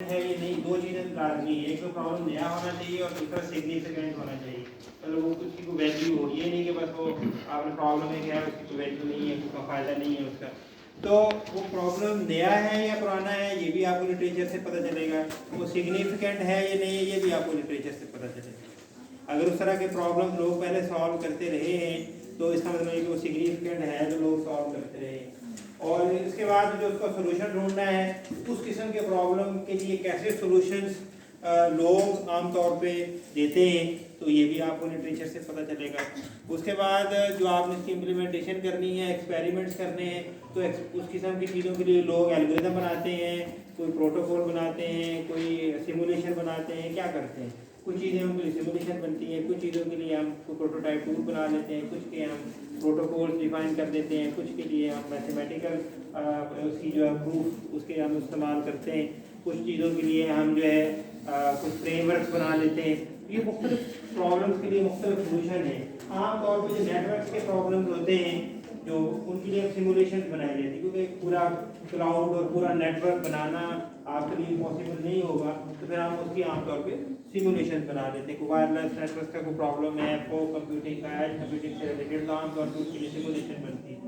है ये नहीं, दो चीज़ें लाजमी है। एक तो प्रॉब्लम नया होना चाहिए और दूसरा सिग्निफिकेंट होना चाहिए। मतलब वो उसकी कोई वैल्यू हो, ये नहीं कि बस वो आपने प्रॉब्लम है क्या, उसकी कोई वैल्यू नहीं है, उसका फ़ायदा नहीं है उसका। तो वो प्रॉब्लम नया है या पुराना है ये भी आपको लिटरेचर से पता चलेगा। वो सिग्निफिकेंट है या नहीं है ये भी आपको लिटरेचर से पता चलेगा। अगर उस तरह के प्रॉब्लम लोग पहले सॉल्व करते रहे हैं तो इसका मतलब है कि वो सिग्निफिकेंट है जो लोग सॉल्व करते रहे हैं। और इसके बाद जो उसका सोल्यूशन ढूंढना है उस किस्म के प्रॉब्लम के लिए कैसे सॉल्यूशंस लोग आमतौर पे देते हैं तो ये भी आपको लिटरेचर से पता चलेगा। उसके बाद जो आपने इसकी इम्प्लीमेंटेशन करनी है, एक्सपेरिमेंट्स करने हैं, तो उस किस्म की चीज़ों के लिए लोग एल्गोरिथम बनाते हैं, कोई प्रोटोकॉल बनाते हैं, कोई सिमुलेशन बनाते हैं, क्या करते हैं। कुछ चीज़ें उनके लिए सिमुलेशन बनती हैं, कुछ चीज़ों के लिए हम प्रोटोटाइप टूल बना लेते हैं, कुछ के हम प्रोटोकॉल्स डिफाइन कर देते हैं, कुछ के लिए हम मैथमेटिकल उसकी जो है प्रूफ उसके हम इस्तेमाल करते हैं, कुछ चीज़ों के लिए हम जो है कुछ फ्रेमवर्क्स बना लेते हैं। ये मुख्तलिफ प्रॉब्लम्स के लिए मुख्तलिफ सोल्यूशन है। आमतौर पर जो नेटवर्क के प्रॉब्लम्स होते हैं जो उनके लिए सिमुलेशन बनाई जाती है, क्योंकि पूरा क्लाउड और पूरा नेटवर्क बनाना आपके लिए पॉसिबल नहीं होगा, तो फिर हम उसकी आमतौर पे सिमुलेशन बना लेते हैं। वायरलेस नेटवर्क का कोई प्रॉब्लम है, फॉग कंप्यूटिंग का, एज कंप्यूटिंग से रिलेटेड, तो आमतौर पर उसके लिए सिमुलेशन बनती है।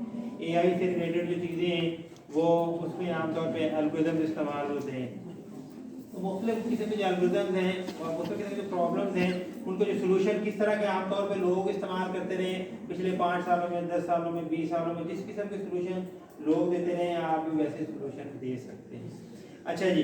एआई से रिलेटेड जो चीज़ें हैं वो उसमें आमतौर पर एल्गोरिथम इस्तेमाल होते हैं। तो मुख्तलिफ किस्म के जो एल्गोरिथम्स हैं और मुख्तलिफ किस्म के प्रॉब्लम्स हैं उनको जो सोल्यूशन किस तरह के आमतौर पे लोग इस्तेमाल करते रहे पिछले 5 सालों में, 10 सालों में, 20 सालों में, जिस किस्म के सोल्यूशन लोग देते रहे आप भी वैसे सोल्यूशन दे सकते हैं। अच्छा जी,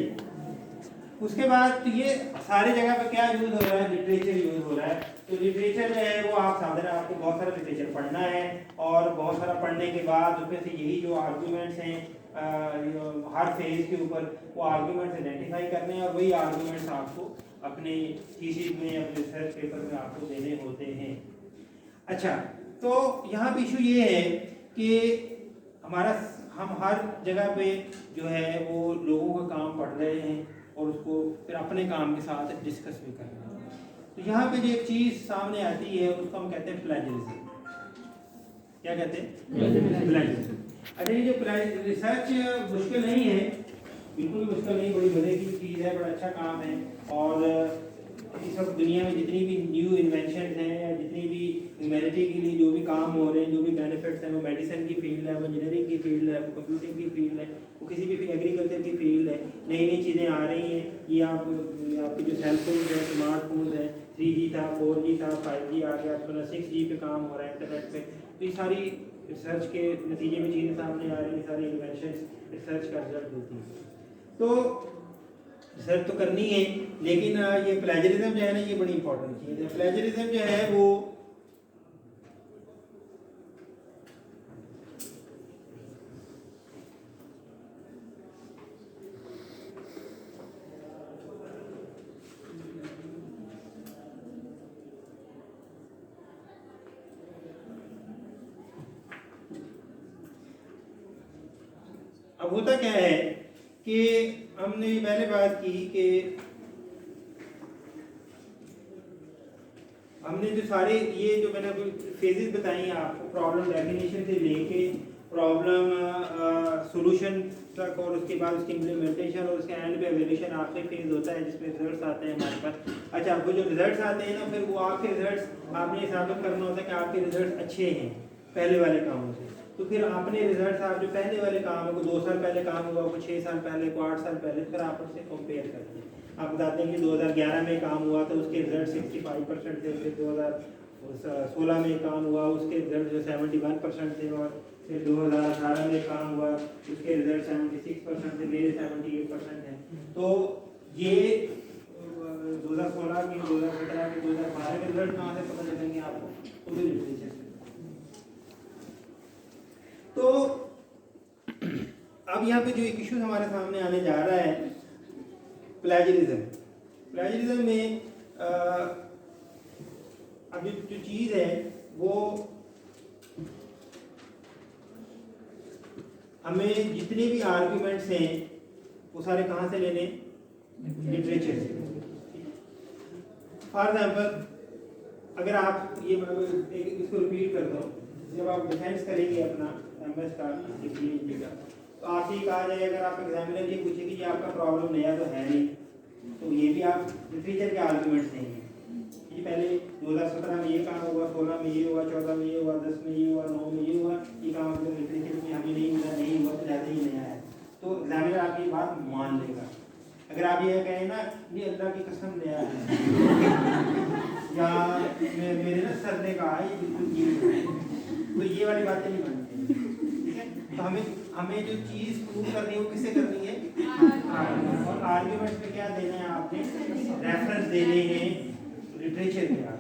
उसके बाद तो ये सारी जगह पे क्या यूज़ हो रहा है, लिटरेचर यूज़ हो रहा है। तो लिटरेचर जो है वो आप सामने आपको बहुत सारा लिटरेचर पढ़ना है और बहुत सारा पढ़ने के बाद उसमें से यही जो आर्गूमेंट्स हैं हर फेज के ऊपर वो आर्गूमेंट्स आइडेंटिफाई करने हैं और वही आर्गूमेंट्स आपको अपने थीसिस में, अपने रिसर्च पेपर में आपको देने होते हैं। अच्छा, तो यहाँ पे इशू ये है कि हम हर जगह पे जो है वो लोगों का काम पढ़ रहे हैं और उसको फिर अपने काम के साथ डिस्कस भी कर रहे हैं। तो यहाँ पे जो एक चीज़ सामने आती है उसको हम कहते हैं प्लेजरिज्म। क्या कहते हैं? प्लेजरिज्म। अच्छा, ये जो रिसर्च मुश्किल नहीं है, बिल्कुल भी मुश्किल नहीं, बड़ी मजे की चीज़ है, बड़ा अच्छा काम है। और इस वक्त दुनिया में जितनी भी न्यू इन्वेंशन हैं या जितनी भी ह्यूमैनिटी के लिए जो भी काम हो रहे हैं, जो भी बेनिफिट्स हैं, वो मेडिसिन की फील्ड है, वो इंजीनियरिंग की फील्ड है, वो कंप्यूटिंग की फील्ड है, वो किसी भी एग्रीकल्चर की फील्ड है। नई नई चीज़ें आ रही हैं। ये आपकी जो सेलफोन है, स्मार्टफोन है, 3G था, 4G था, 5G आ गया, 6G पे काम हो रहा है इंटरनेट पे। तो ये सारी रिसर्च के नतीजे में चीज़ें सामने आ रही हैं, सारी इन्वेंशन रिसर्च का रिजल्ट होती है। तो रिसर्च तो करनी है, लेकिन ये प्लेजरिज्म जो है ना, ये बड़ी इंपॉर्टेंट चीज़ है। प्लेजरिज्म जो है वो अब होता क्या है कि हमने पहले बात की कि हमने जो सारे ये जो मैंने फेजेस बताई आपको, प्रॉब्लम डेफिनेशन से लेके प्रॉब्लम सॉल्यूशन तक और उसके बाद उसकी इम्प्लीमेंटेशन और उसके एंड पे एवल्यूशन आखिरी फेज होता है जिसमें रिजल्ट्स आते हैं हमारे पास। अच्छा, वो जो रिजल्ट्स आते हैं ना, फिर वो आपके रिजल्ट्स आपने ये साबित करना होता है कि आपके रिजल्ट्स अच्छे हैं पहले वाले कामों से। तो फिर आपने रिजल्ट्स आप जो पहले वाले काम है, को 2 साल पहले काम हुआ, को 6 साल पहले, को 8 साल पहले, फिर आप उससे कंपेयर करते हैं। आप बताते हैं कि 2011 में काम हुआ तो उसके रिजल्ट 65% थे, फिर 2016 में काम हुआ उसके रिजल्ट जो 71% थे, और फिर 2018 में काम हुआ उसके रिजल्ट 76% थे, मेरे 78% हैं। तो ये 2016 के, 2017 के, 2012 के रिजल्ट कहाँ से पता चलेंगे आपको? तो भी लिटरेचर से। तो अब यहाँ पे जो एक इशू हमारे सामने आने जा रहा है, प्लेजरिज्म। प्लेजरिज्म में अब जो चीज़ है वो हमें जितने भी आर्ग्यूमेंट्स हैं वो सारे कहाँ से लेने? लिटरेचर से। फॉर एग्जाम्पल, अगर आप ये इसको रिपीट कर दो, जब आप डिफेंस करेंगे अपना MS का, PhD का, तो तो आपसे ये कहा जाए, अगर आप एग्जामिनर ये पूछे कि ये आपका प्रॉब्लम नया तो है नहीं, तो ये भी आप लिटरेचर के आर्गूमेंट्स देंगे कि पहले 2017 में ये काम हुआ, 16 में ये हुआ, 14 में ये हुआ, 10 में ये हुआ, 9 में ये हुआ, ये काम अगर लिटरेचर में हमें नहीं मिला, नहीं हुआ तो ज़्यादा ही नया है, तो एग्जामिनर आपकी बात मान लेगा। अगर आप ये कहें ना ये अल्लाह की कसम नया है या मेरे ना सर ने कहा ये बिल्कुल ये, तो ये वाली बातें नहीं बनती, ठीक है। तो हमें जो चीज़ प्रूव करनी है वो किससे करनी है, और आर्ग्यूमेंट में क्या देना है आपने, रेफरेंस देने हैं लिटरेचर के आप।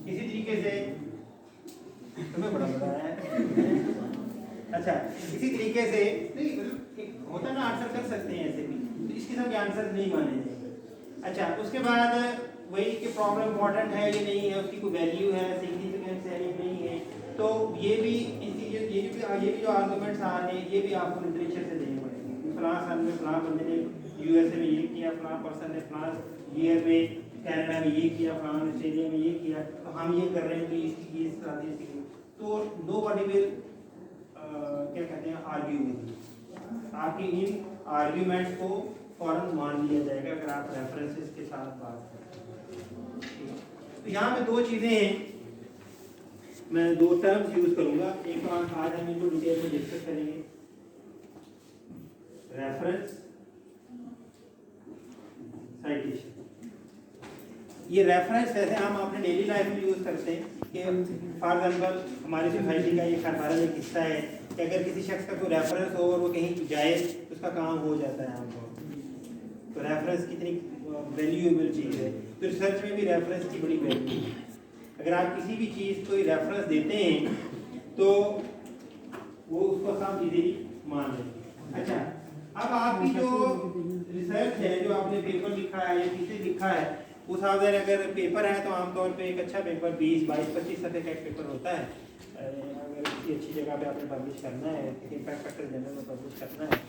इसी तरीके से तुम्हें बड़ा बताया है, अच्छा इसी तरीके से नहीं मतलब होता ना, आंसर कर सकते हैं ऐसे भी, तो इस किस्म के आंसर नहीं माने जाएंगे। अच्छा उसके बाद वही कि प्रॉब्लम इम्पोर्टेंट है ये नहीं है, उसकी कोई वैल्यू है, सिग्निफिकेंस है ये नहीं है, तो ये भी ये भी जो आर्गूमेंट्स आ रहे हैं ये भी आपको लिटरेचर से देने पड़ेंगे। फलां साल में फलां बंदे ने यूएसए में ये किया, फलां पर्सन ने फलां ईयर में कनाडा में ये किया, फलां ऑस्ट्रेलिया में ये किया, तो हम ये कर रहे हैं तो इसकी ये स्ट्रैटेजी, तो नोबडी विल क्या कहते हैं आर्ग्यू विद, आपकी इन आर्ग्यूमेंट्स को फौरन मान लिया जाएगा अगर आप रेफरेंसेस के साथ बात करें। तो यहाँ पे दो चीज़ें हैं, मैं दो टर्म्स यूज करूंगा, एक तो आज हम इनको डिटेल में डिस्कस करेंगे, रेफरेंस, साइटेशन। ये रेफरेंस वैसे हम अपने डेली लाइफ में यूज करते हैं कि फॉर एग्जाम्पल हमारी सोसाइटी का ये साधारण एक हिस्सा है कि अगर किसी शख्स का कोई रेफरेंस हो और वो कहीं जाए तो उसका काम हो जाता है आमतौर पर। तो रेफरेंस कितनी वैल्यूएबल चीज़ है, तो रिसर्च में भी रेफरेंस की बड़ी वैल्यू है। अगर आप किसी भी चीज़ को रेफरेंस देते हैं तो वो उसको सब इजीली मान लेंगे। अच्छा अब आपकी जो रिसर्च है, जो आपने पेपर लिखा है या किसी लिखा है, उस आधार अगर पेपर है तो आमतौर पे एक अच्छा पेपर 20, 22, 25 सफ़े का एक पेपर होता है। अगर किसी अच्छी जगह पे आपने पब्लिश करना है, किसी इम्पैक्ट फैक्टर जर्नल में पब्लिश करना है।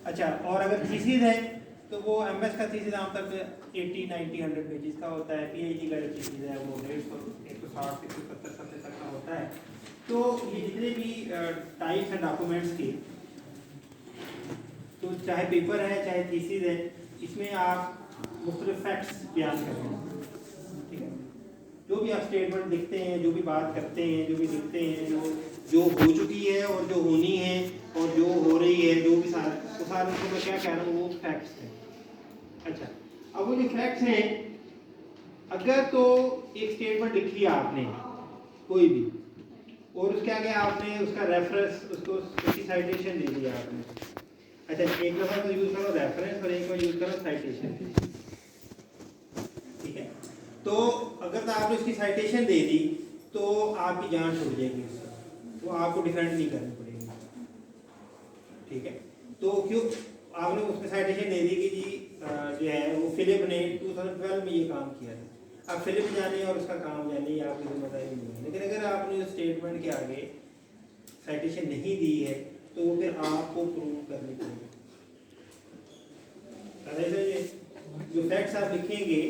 अच्छा और अगर थीसिस है तो वो एमएस का थीसिस आमतौर पे 80, 90, 100 पेजेस का होता है। पीएचडी का जो थीसिस है वो 160, 170 सफ़े तक का होता है। तो ये जितने भी टाइप्स हैं डॉक्यूमेंट्स के, तो चाहे पेपर है चाहे थीसिस है, इसमें आप मुख्तलिफ फैक्ट्स बयान करते हैं, ठीक है। जो भी आप स्टेटमेंट लिखते हैं, जो भी बात करते हैं, जो भी लिखते हैं, जो हो चुकी है और जो होनी है और जो हो रही है, जो भी सारे मैं क्या कह रहा हूँ वो फैक्ट्स हैं। अच्छा अब वो जो फैक्ट्स हैं, अगर तो एक स्टेटमेंट लिखी है आपने कोई भी और उसके आगे आपने उसका रेफरेंस, उसकी साइटेशन दे दिया आपने। अच्छा एक दफ़ा तो यूज़ करो रेफरेंस और एक बार यूज़ करो साइटेशन, ठीक है। तो अगर तो आपने उसकी साइटेशन दे दी तो आपकी जान छूट जाएगी उससे, तो आपको डिफेंड नहीं करनी पड़ेगी, ठीक है। तो क्यों आपने उसमें साइटेशन दे दी कि जी जो है वो फिलिप ने 2012 में ये काम किया था। अब फिलिप जाने और उसका काम जाने ये आपकी जिम्मेदारी नहीं है, लेकिन अगर आपने उस स्टेटमेंट के आगे साइटेशन नहीं दी है तो फिर आपको प्रूव करनी पड़ेगी। जो फैक्ट्स आप लिखेंगे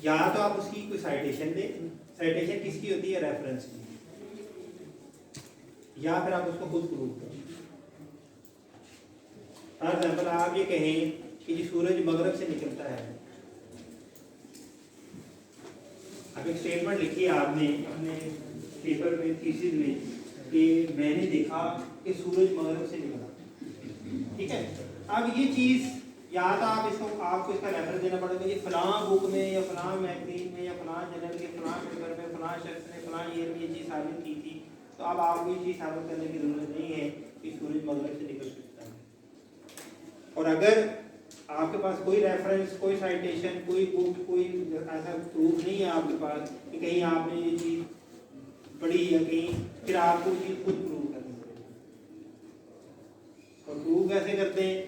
या तो आप उसकी कोई साइटेशन दें, साइटेशन किसकी होती है, रेफरेंस की, या फिर आप उसको खुद प्रूव करें। फॉर एग्जाम्पल आप ये कहें कि जो सूरज मगरब से निकलता है, अब एक स्टेटमेंट लिखी है आपने अपने पेपर में, थीसिस में, कि मैंने देखा कि सूरज मगरब से निकला, ठीक है। अब ये चीज़ या तो आपको इसका रेफरेंस देना पड़ेगा, ये फलां बुक में या फलां मैगजीन में या फलां जर्नल के फलां पेपर में फलां शख्स ने फलां ईयर में ये चीज़ साबित की थी, तो अब आपको ये चीज़ साबित करने की ज़रूरत नहीं है कि सूरज मगरब से निकल सकता है। और अगर आपके पास कोई रेफरेंस, कोई साइटेशन, कोई बुक, कोई ऐसा प्रूफ नहीं है आपके पास कि कहीं आपने ये चीज़ पढ़ी या कहीं, फिर आपको चीज़ खुद प्रूव करनी पड़ेगी। और प्रूव कैसे करते हैं,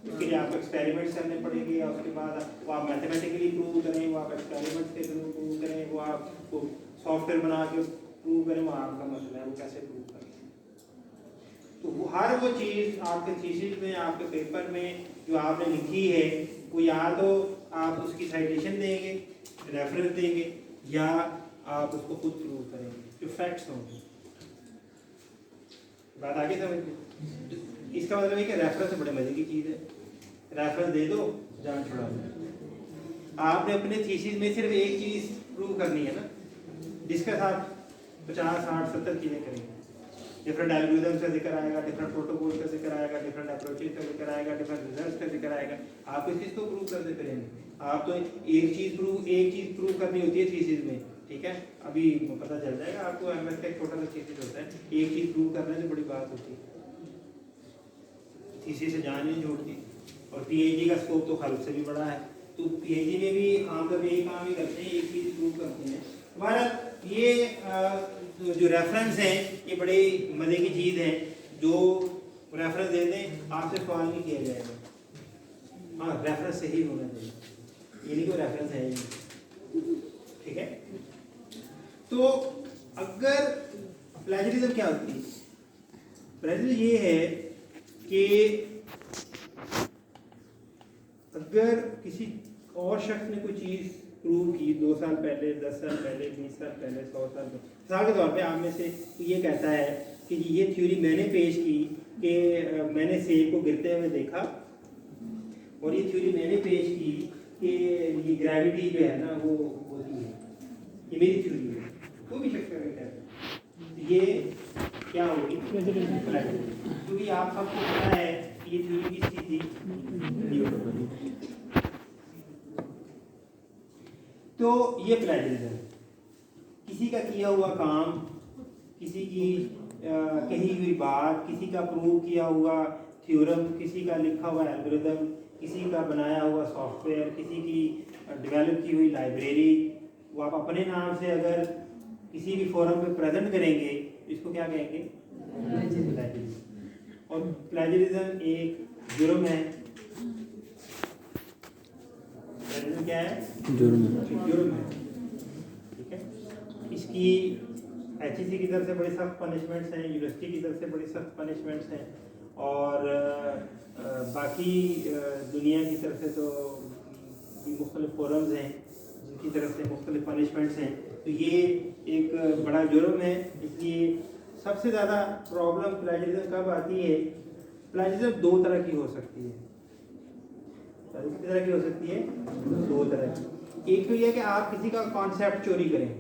उसके लिए आपको एक्सपेरिमेंट्स करने पड़ेंगे, या उसके बाद वो आप मैथमेटिकली प्रूव करें, वो आप एक्सपेरिमेंट्स के थ्रू प्रूव करें, वो आपको सॉफ्टवेयर बना के प्रूव करें, वो आपका मसला है वो कैसे प्रूव करें। तो वो हर वो चीज़ आपके थीसिस में, आपके पेपर में जो आपने लिखी है, वो या तो आप उसकी साइटेशन देंगे, रेफरेंस देंगे, या आप उसको खुद प्रूव करेंगे, जो फैक्ट्स होंगे। बात आगे समझ इसका मतलब है कि रेफरेंस बड़े मजे की चीज़ है, रेफरेंस दे दो जान छुड़ा दो। आपने अपने थीसिस में सिर्फ एक चीज़ प्रूव करनी है ना, डिस्कस आप 50, 60, 70 चीज़ें करेंगे। डिफरेंट एल्गोरिथम्स का जिक्र आएगा, डिफरेंट प्रोटोकॉल का जिक्र आएगा, डिफरेंट अप्रोचेस का जिक्र आएगा, डिफरेंट रिजल्ट्स का जिक्र आएगा। आप इस चीज़ को प्रूव करते करेंगे। आप तो एक चीज़ प्रूव करनी होती है थीसिस में, ठीक है। अभी पता चल जाएगा आपको, एमएस का एक छोटा सा थीसिस होता है, एक चीज़ प्रूव करने से बड़ी बात होती है, थीसिस से जान नहीं जोड़ती। और पीएचडी का स्कोप तो खर्च से भी बड़ा है, तो पीएचडी में भी आमतौर यही काम ही करते हैं, एक चीज़ प्रूव करते हैं। हमारा ये जो रेफरेंस है ये बड़ी मज़े की चीज़ है। जो रेफरेंस दे दें आपसे सवाल नहीं किया जाएगा, हाँ रेफरेंस सही होना चाहिए, ये नहीं कोई रेफरेंस है ही, ठीक है। तो अगर प्लेजरिज्म क्या होती है, प्लेजरिज्म ये है कि अगर किसी और शख्स ने कोई चीज़ प्रूव की 2 साल पहले, 10 साल पहले, 20 साल पहले, 100 साल पहले, मिसाल के तौर पे आप में से ये कहता है कि ये थ्योरी मैंने पेश की कि मैंने सेब को गिरते हुए देखा, और ये थ्योरी मैंने पेश की कि ये ग्रेविटी जो है ना वो होती है, ये मेरी थ्योरी है, कोई भी शख्स कहता है, ये क्या होगी, क्योंकि आप सबको पता है कि ये थ्योरी किसकी थी, तो ये प्लेजरिज्म किसी का किया हुआ काम, किसी की कही हुई बात, किसी का प्रूव किया हुआ थ्योरम, किसी का लिखा हुआ एल्गोरिथम, किसी का बनाया हुआ सॉफ्टवेयर, किसी की डेवलप की हुई लाइब्रेरी, वो आप अपने नाम से अगर किसी भी फोरम पे प्रेजेंट करेंगे इसको क्या कहेंगे, प्लेजरिज्म। और प्लेजरिज्म एक जुर्म है, क्या है, जुर्म है, ठीक है। इसकी एचईसी की तरफ से बड़ी सख्त पनिशमेंट्स हैं, यूनिवर्सिटी की तरफ से बड़ी सख्त पनिशमेंट्स हैं, और बाकी दुनिया की तरफ से तो मुख्तलिफ फोरम्स हैं जिनकी तरफ से मुख्तलिफ पनिशमेंट्स हैं। तो ये एक बड़ा जुर्म है। इसलिए सबसे ज़्यादा प्रॉब्लम प्लेजरिज्म कब आती है, प्लेजरिज्म 2 तरह की हो सकती है, कितनी तरह की हो सकती है, 2 तरह की। एक तो यह कि आप किसी का कॉन्सेप्ट चोरी करें,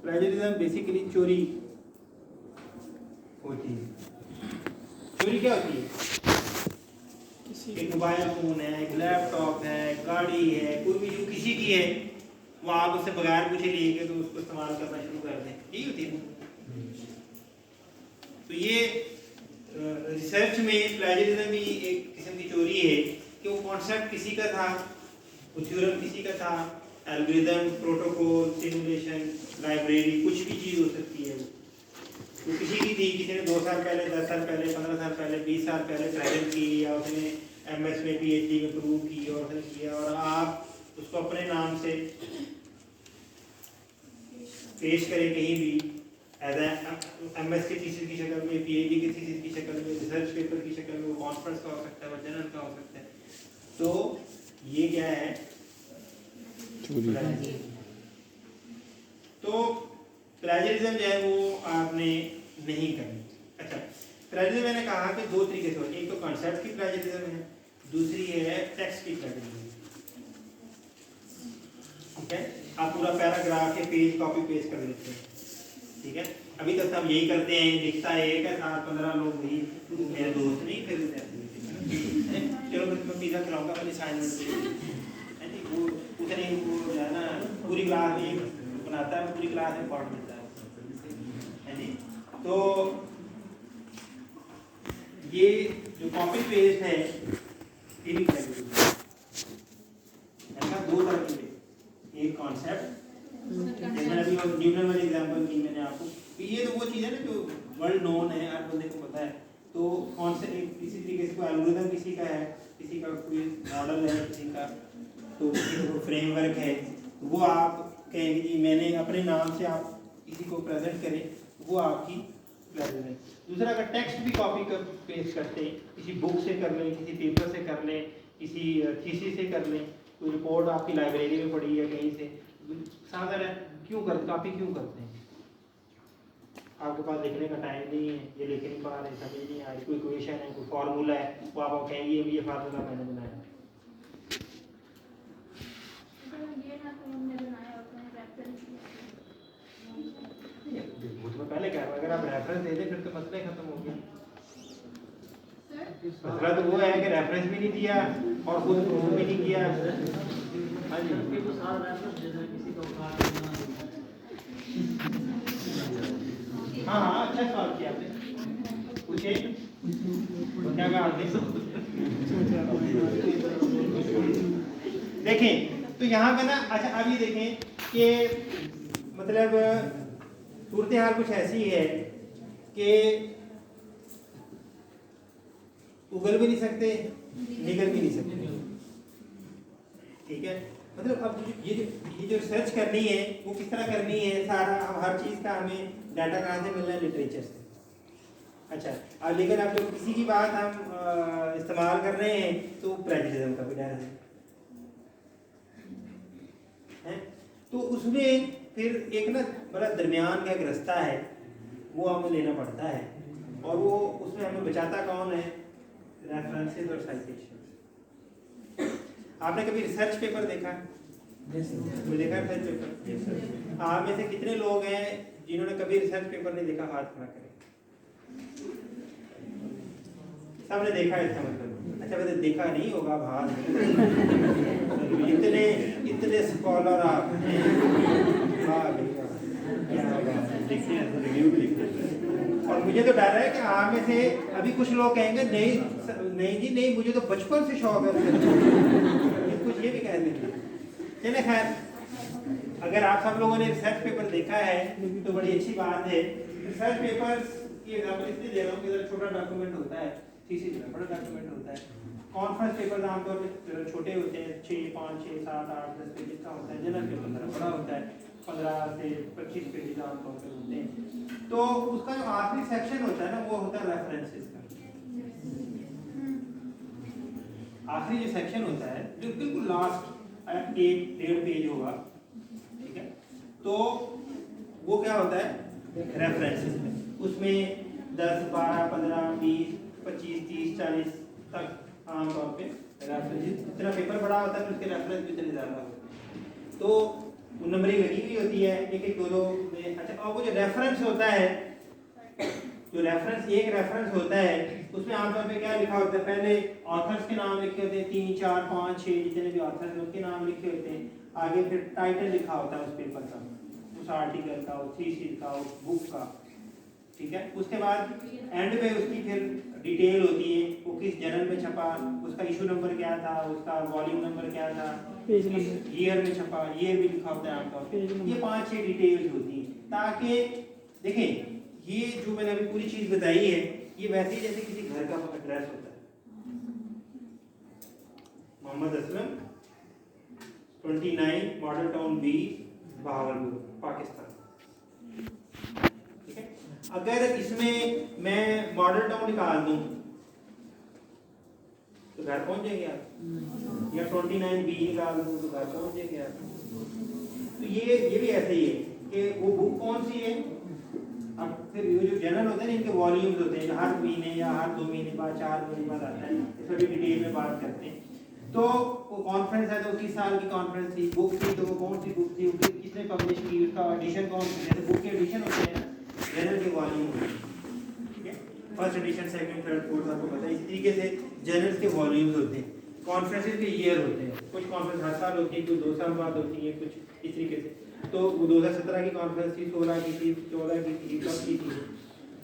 प्लेजरिज्म बेसिकली चोरी होती है। चोरी क्या होती है, एक मोबाइल फ़ोन है, एक लैपटॉप है, गाड़ी है, कोई भी जो किसी की है, वो आप उससे बगैर पूछे लिए गए तो उसको इस्तेमाल करना शुरू कर दें, यही होती है। तो ये रिसर्च में प्लेजरिज्म भी एक किस्म की चोरी है कि वो कॉन्सेप्ट किसी का था, वो थ्योरम किसी का था, एल्गोरिथम, प्रोटोकॉल, सिमुलेशन, लाइब्रेरी, कुछ भी चीज़ हो सकती है, वो किसी की थी, किसी ने 2 साल पहले, 10 साल पहले, 15 साल पहले, 20 साल पहले प्रेजेंट की, या उसने एमएस में पीएचडी में प्रूव की और उसने किया, और आप उसको अपने नाम से पेश करें कहीं भी एज एमएस की थीसिस की शक्ल में, पीएचडी की थीसिस की शक्ल में, रिसर्च पेपर की शक्ल में, वो कॉन्फ्रेंस का हो सकता है, वो जर्नल का हो सकता है। तो ये क्या है, तो प्लेजरिज्म जो है वो आपने नहीं करनी। अच्छा, प्लेजरिज्म मैंने कहा कि 2 तरीके से, एक तो कॉन्सेप्ट की प्लेजरिज्म है, दूसरी है टेक्स्ट की प्लेजरिज्म, ठीक है। आप पूरा पैराग्राफ के पेज कॉपी पेस्ट कर लेते हैं, ठीक है। अभी तक हम यही करते हैं, दिखता है एक 7-15 लोग वही, मेरे दोस्त नहीं खरीदते, चलो मैं पिज़्ज़ा खिलाऊंगा, मैंने असाइनमेंट वो उतने वो जो है ना पूरी क्लास में बनाता है, पूरी क्लास में पढ़ देता है जी। तो ये जो कॉपी पेस्ट है ये भी ऐसा 2 तरह के, एक कॉन्सेप्ट, जैसे अभी न्यूटन वाली एग्जांपल दी मैंने आपको, ये तो वो चीज़ है ना जो वर्ल्ड नोन है, हर बंदे को पता है। तो कॉन्सेप्ट इसी तरीके से कोई एल्गोरिथम किसी का है, किसी का कोई मॉडल है, किसी का तो फ्रेमवर्क है, वो आप कहेंगे जी मैंने अपने नाम से आप किसी को प्रेजेंट करें, वो आपकी प्लेजरिज्म है। दूसरा, अगर टेक्स्ट भी कॉपी कर पेस्ट करते हैं, किसी बुक से कर लें, किसी पेपर से कर लें, किसी थीसिस से कर लें, कोई रिपोर्ट आपकी लाइब्रेरी में पड़ी है कहीं से, साधारण क्यों कर कॉपी क्यों करते हैं, आपके पास लिखने का टाइम नहीं है, ये लिख नहीं पा रहे, समझ नहीं आ रही, कोई इक्वेशन है, कोई फार्मूला है, वो आप कहेंगे ये फार्मूला मैंने बनाया। वो तो मैं पहले कह रहा हूँ, अगर आप रेफरेंस दे दें फिर तो मसला खत्म हो गया। मसला तो वो है कि रेफरेंस भी नहीं दिया और खुद प्रूव भी नहीं किया। हाँ जी, हाँ हाँ, अच्छा सवाल किया आपने, पूछे क्या कहा आपने। देखें तो यहाँ पे ना, अच्छा अब ये देखें कि मतलब सूरत हाल कुछ ऐसी है कि उगल भी नहीं सकते, निगल भी नहीं सकते, ठीक है। मतलब अब ये जो रिसर्च करनी है वो किस तरह करनी है, सारा अब हर चीज़ का हमें डाटा कहाँ से मिलना है, लिटरेचर से। अच्छा, अब लेकिन अब जब किसी की बात हम इस्तेमाल कर रहे हैं तो प्रेजुडिज्म का भी डर है, तो उसमें फिर एक ना बड़ा दरमियान का एक रास्ता है, वो हमें लेना पड़ता है, और वो उसमें हमें बचाता कौन है, रेफरेंसेस और साइटेशन। आपने कभी रिसर्च पेपर देखा? देखा रिसर्च पेपर? आप में से कितने लोग हैं जिन्होंने कभी रिसर्च पेपर नहीं देखा? हाथ खड़ा करें। सबने देखा है इसका मतलब? अच्छा, वैसे देखा नहीं होगा, अब हाथ इतने स्कॉलर आप और मुझे तो डर है कि आप में से अभी कुछ लोग कहेंगे नहीं जी नहीं, मुझे तो बचपन से शौक है, कुछ ये भी कह देंगे। चले खैर, अगर आप सब लोगों ने रिसर्च पेपर देखा है तो बड़ी अच्छी बात है। रिसर्च पेपर की एग्जांपल इसलिए दे रहा हूँ कि इधर छोटा डॉक्यूमेंट होता है, इसी तरह बड़ा डॉक्यूमेंट होता है। कॉन्फ्रेंस पेपर आमतौर पर छोटे होते हैं, 6, 5, 6, 7, 8, 10 पेज का होता है। जनरल पेपर थोड़ा बड़ा होता है, 15 से 25 पेज आमतौर पर होते हैं। तो उसका जो आखिरी सेक्शन होता है ना, वो होता है रेफरेंसेस का। आखिरी जो सेक्शन होता है, जो बिल्कुल लास्ट 1-1.5 पेज होगा, ठीक है, तो वो क्या होता है, रेफरेंसेस में। उसमें 10, 12, 15, 20, 25, 30, 40 तक आमतौर पे रेफरेंसेस। जितना पेपर बड़ा होता है उसके रेफरेंस भी इतने ज़्यादा होते हैं, तो वो नंबरिंग लगी हुई होती है 1-1, 2-2 में। अच्छा, और वो जो रेफरेंस होता है, जो रेफरेंस एक रेफरेंस होता है, उसमें आमतौर पे क्या लिखा होता है, पहले ऑथर्स के नाम लिखे होते हैं, 3, 4, 5, 6 जितने भी ऑथर्स हैं उनके नाम लिखे होते हैं। आगे फिर टाइटल लिखा होता है उस पेपर का, उस आर्टिकल का, उस थीसिस का, उस बुक का, ठीक है। उसके बाद एंड में उसकी फिर डिटेल होती है, वो किस जर्नल में छपा, उसका इशू नंबर क्या था, उसका वॉल्यूम नंबर क्या था, किस ईयर में छपा, ईयर भी लिखा होता है आमतौर पे। ये 5-6 डिटेल्स होती हैं, ताकि देखें ये जो मैंने अभी पूरी चीज बताई है, ये वैसे ही जैसे किसी घर का एड्रेस होता है। Mohammad Aslam 29 Model Town B, Bahawalpur, Pakistan, ठीक है। अगर इसमें मैं मॉडल टाउन निकाल दूं तो घर पहुंच जाएंगे आप, या 29 बी निकाल दूं तो घर पहुंच जाएंगे आप। तो ये भी ऐसे ही है कि वो बुक कौन सी है। अब फिर ये जो जर्नल होते हैं इनके वॉल्यूम्स होते हैं, हर महीने या हर 2 महीने बाद, 4 महीने बाद आता है, इस पर भी डिटेल में बात करते हैं। तो वो कॉन्फ्रेंस है तो किस साल की कॉन्फ्रेंस थी, बुक थी तो वो कौन सी बुक थी, वो किसने पब्लिश की, उसका एडिशन कौन सी, जैसे बुक के एडिशन होते हैं ना, जर्नल के वॉल्यूम होते हैं, ठीक है। First edition, second, third, fourth, आपको पता है। इस तरीके से जर्नल्स के वॉल्यूम्स होते हैं। कॉन्फ्रेंसेस के ईयर होते हैं, कुछ कॉन्फ्रेंस हर साल होती है, कुछ 2 साल बाद होती है, कुछ इस तरीके से। तो वो 2017 की कॉन्फ्रेंस थी, 16 की थी, 14 की थी, 10 की थी,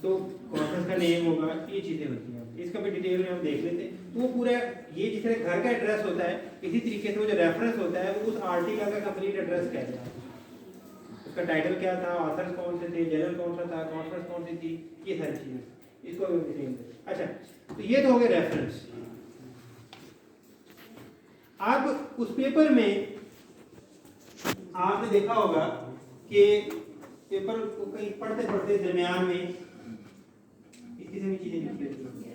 तो कॉन्फ्रेंस का नेम होगा, ये चीज़ें होती हैं। इसका भी डिटेल में हम देख लेते हैं। तो वो पूरा ये जिस तरह घर का एड्रेस होता है, इसी तरीके से वो जो रेफरेंस होता है वो उस आर्टिकल का कंप्लीट एड्रेस कहते हैं। उसका टाइटल क्या था, ऑथर्स कौन से थे, जर्नल कौन सा था, कॉन्फ्रेंस कौन सी थी, ये सारी चीज़ें इसको भी डिटेल। अच्छा, तो ये तो हो गए रेफरेंस। अब उस पेपर में आपने देखा होगा कि पेपर को कहीं पढ़ते पढ़ते दरमियान में इस किस्म की चीजें लिखी होती हैं।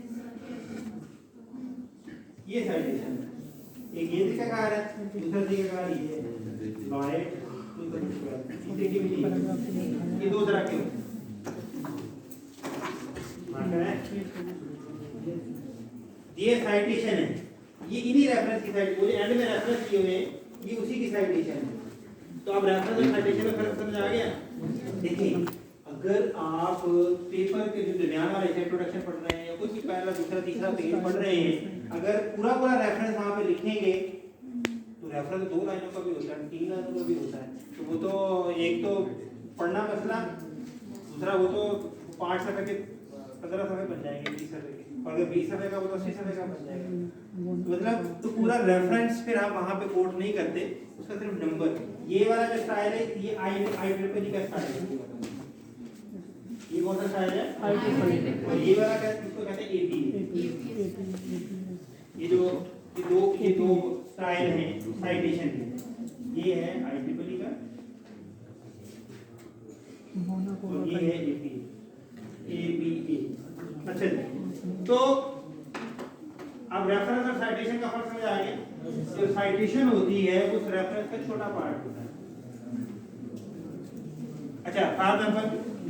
ये साइटेशन है, एक ये तरीकाकार है, दूसरा तरीकाकार ये है, लॉयड, ये 2 तरह के होते हैं। ये साइटेशन है, ये इन्हीं रेफरेंस की साइट, वो एंड में रेफरेंस किए हुए ये उसी की साइटेशन है। तो अब रेफरेंस और साइटेशन में फर्क समझ आ गया। देखिए अगर आप पेपर के जो दरमियान वाला इंट्रोडक्शन पढ़ रहे हैं या कुछ भी पहला दूसरा तीसरा पेज पढ़ रहे हैं, अगर पूरा पूरा रेफरेंस वहां पे लिखेंगे तो रेफरेंस 2 लाइनों का भी होता है, 3 लाइनों का भी होता है। तो वो तो एक तो पढ़ना मसला, दूसरा वो तो 5 सफ़े के 15 सफ़े बन जाएंगे, 20 सफ़े के, और अगर 20 सफ़े का वो तो 80 सफ़े का बन जाएगा। तो मतलब तो पूरा रेफरेंस फिर आप वहां पे कोट नहीं करते, उसका सिर्फ नंबर। ये वाला जो स्टाइल है ये IEEE का स्टाइल है। ये कौन सा स्टाइल है? IEEE। और ये वाला क्या, इसको कहते हैं APA। ये दो स्टाइल हैं साइटेशन के। ये है IEEE का और ये है APA। अच्छा तो अब रेफरेंस और साइटेशन का फर्क समझ आ गया। जो साइटेशन होती है उस रेफरेंस का छोटा पार्ट होता है। अच्छा पार्ट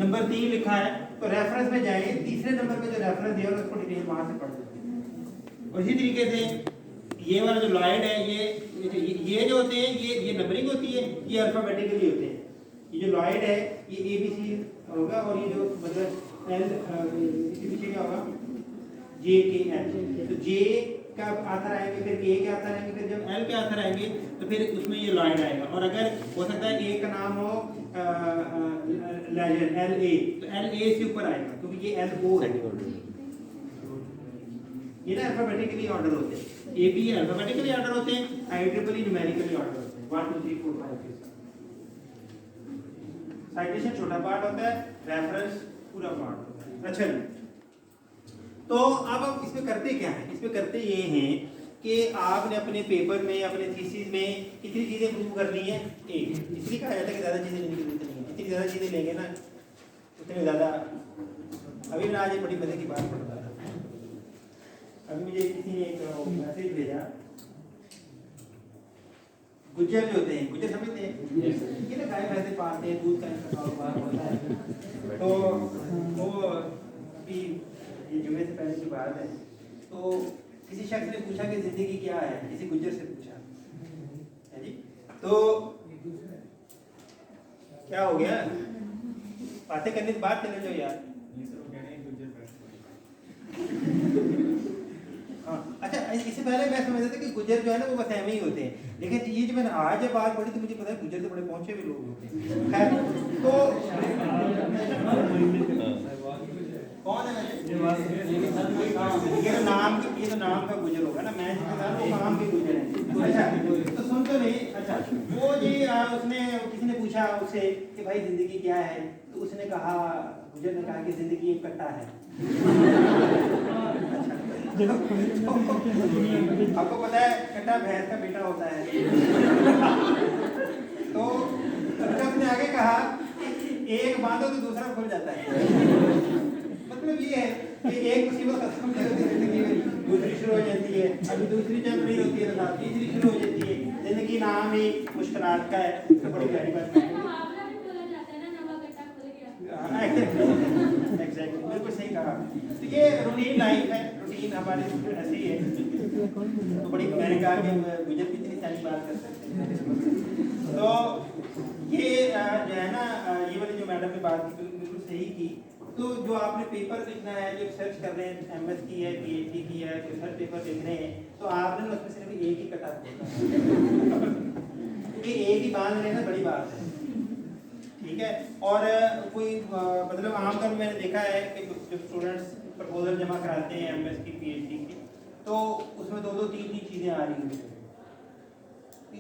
नंबर 3 लिखा है, तो रेफरेंस में जाएंगे, तीसरे नंबर पे जो रेफरेंस दिया है उसको डिटेल वहां से पढ़ सकते हैं। और इसी तरीके से ये वाला जो लॉयड है, ये जो होते हैं ये नंबरिंग होती है, ये अल्फाबेटिकली होते हैं। ये जो लॉयड है ये ABC होगा, और ये जो मतलब L इसके पीछे क्या होगा, JKL। तो J का आंसर आएंगे, फिर K के आंसर आएंगे, फिर जब L के आंसर आएंगे तो फिर उसमें ये लॉयड आएगा। और अगर हो सकता है A का नाम हो लेजर LA, तो LA से ऊपर आएगा क्योंकि ये LO है। ये ना अल्फाबेटिकली ऑर्डर होते हैं, APA अल्फाबेटिकली ऑर्डर होते हैं, IEEE न्यूमेरिकली ऑर्डर होते हैं, 1 2 3 4 5 6। साइटेशन छोटा पार्ट होता है, रेफरेंस पूरा पार्ट होता है। अच्छा तो अब इसमें करते क्या है, इसमें करते ये हैं कि आपने अपने पेपर में, अपने थीसिस में कितनी चीज़ें प्रूव करनी है। एक इसलिए कहा जाता है कि ज़्यादा चीज़ें लेने की जरूरत नहीं है, जितनी ज़्यादा चीज़ें लेंगे ना उतने ज़्यादा। अभी मैं आज एक बड़ी मजे की बात पढ़ रहा था। अभी मुझे किसी ने एक मैसेज भेजा, गुज्जर जो होते हैं, गुज्जर समझते हैं, ये ना गाय भैंसे पालते हैं, दूध का इनका कारोबार होता है। तो वो अभी ये जुमे से पहले की बात है, तो किसी शख्स ने पूछा कि जिंदगी क्या है, किसी गुज्जर से पूछा है जी। तो क्या हो गया, बातें करने के बाद चले जाओ यार। हाँ अच्छा, इससे पहले मैं समझता था कि गुज्जर जो है ना वो बस ऐसे ही होते हैं, लेकिन ये जो मैंने आज जब बात पढ़ी तो मुझे पता है गुज्जर तो बड़े पहुंचे हुए लोग होते हैं। खैर तो कौन है ये तो नाम का गुजर होगा ना, मैं वो नाम के गुजर है। अच्छा तो सुन तो नहीं। अच्छा वो जी उसने किसी ने पूछा उससे कि भाई जिंदगी क्या है, तो उसने कहा, गुजर ने कहा कि जिंदगी एक कट्टा है। आपको पता है कट्टा भैंस का बेटा होता है। तो उसने आगे कहा एक बांधो तो दूसरा खुल जाता है। मतलब ये है कि एक मुसीबत खत्म हो जाती है जिंदगी में, दूसरी शुरू हो जाती है, अभी दूसरी चल रही होती है, तीसरी शुरू हो जाती है। जिंदगी नाम ही मुश्किलात का है, तो बड़ी प्यारी बात है। एग्जैक्टली, बिल्कुल सही कहा। तो ये रूटीन लाइफ है, रूटीन हमारी ऐसी ही है। तो बड़ी मैंने कहा कि मुझे कितनी सारी बात कर सकते हैं। तो ये जो है ना, ये वाली जो मैडम ने बात की बिल्कुल सही की। तो जो आपने पेपर लिखना है, जो सर्च कर रहे हैं, MS की है, PhD की है, जो सर्च पेपर लिख रहे हैं, तो आपने उसमें सिर्फ एक ही कटा क्योंकि एक ही बांध लेना बड़ी बात है, ठीक है। और कोई मतलब आमतौर में मैंने देखा है कि जो स्टूडेंट्स प्रपोजल जमा कराते हैं MS की, PhD की, तो उसमें 2-2 3-3 चीज़ें आ रही होती हैं।